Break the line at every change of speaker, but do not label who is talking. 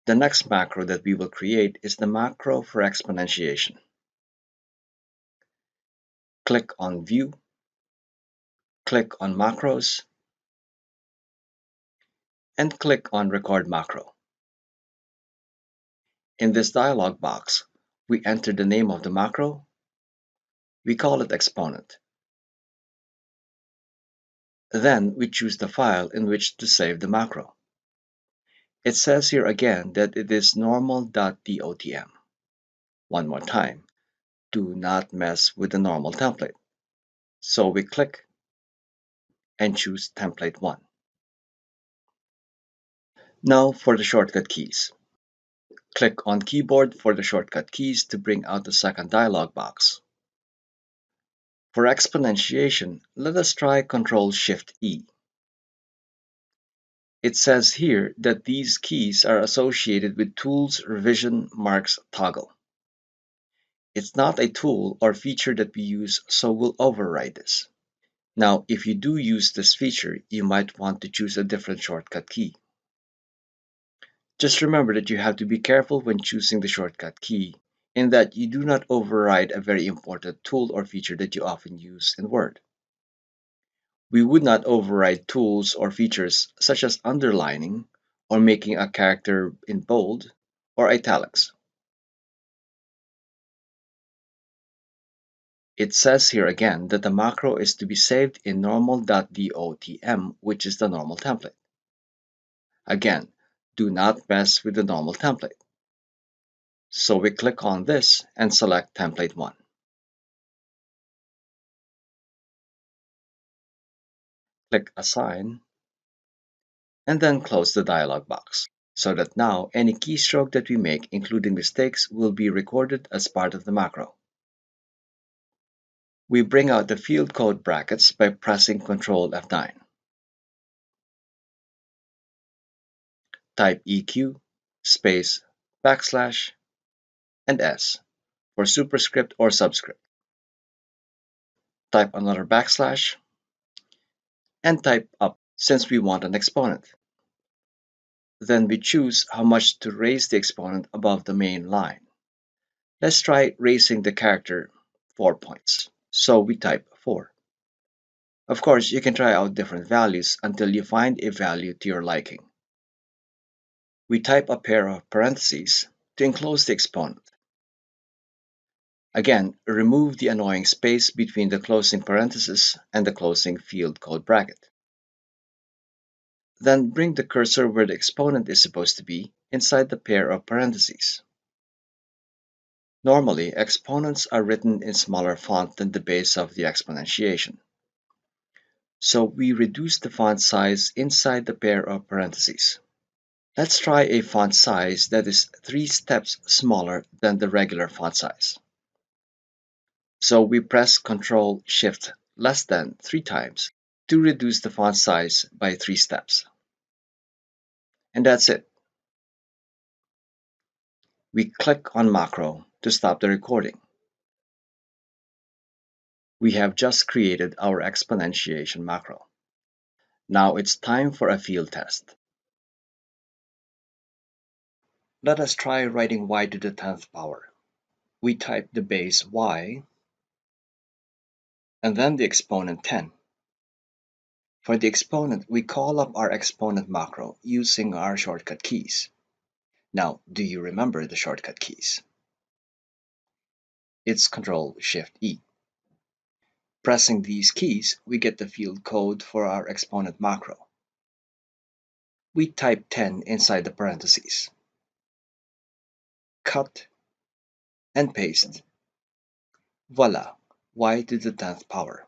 The next macro that we will create is the macro for exponentiation. Click on View, click on Macros, and click on Record Macro. In this dialog box, we enter the name of the macro. We call it exponent. Then we choose the file in which to save the macro. It says here again that it is normal.dotm. One more time, do not mess with the normal template. So we click and choose template 1. Now for the shortcut keys. Click on keyboard for the shortcut keys to bring out the second dialog box. For exponentiation, let us try Ctrl-Shift-E. It says here that these keys are associated with Tools Revision Marks Toggle. It's not a tool or feature that we use, so we'll override this. Now, if you do use this feature, you might want to choose a different shortcut key. Just remember that you have to be careful when choosing the shortcut key, in that you do not override a very important tool or feature that you often use in Word. We would not override tools or features such as underlining or making a character in bold or italics. It says here again that the macro is to be saved in normal.dotm, which is the normal template. Again, do not mess with the normal template. So we click on this and select template 1. Click Assign, and then close the dialog box, so that now any keystroke that we make, including mistakes, will be recorded as part of the macro. We bring out the field code brackets by pressing Ctrl F9. Type EQ space backslash and S for superscript or subscript. Type another backslash and type up since we want an exponent. Then we choose how much to raise the exponent above the main line. Let's try raising the character 4 points. So we type 4. Of course, you can try out different values until you find a value to your liking. We type a pair of parentheses to enclose the exponent. Again, remove the annoying space between the closing parenthesis and the closing field code bracket. Then bring the cursor where the exponent is supposed to be inside the pair of parentheses. Normally, exponents are written in smaller font than the base of the exponentiation. So we reduce the font size inside the pair of parentheses. Let's try a font size that is 3 steps smaller than the regular font size. So we press Ctrl-Shift less than 3 times to reduce the font size by 3 steps. And that's it. We click on Macro to stop the recording. We have just created our exponentiation macro. Now it's time for a field test. Let us try writing y to the 10th power. We type the base y and then the exponent 10. For the exponent, we call up our exponent macro using our shortcut keys. Now, do you remember the shortcut keys? It's Ctrl-Shift-E. Pressing these keys, we get the field code for our exponent macro. We type 10 inside the parentheses. Cut and paste. Voila, y to the 10th power.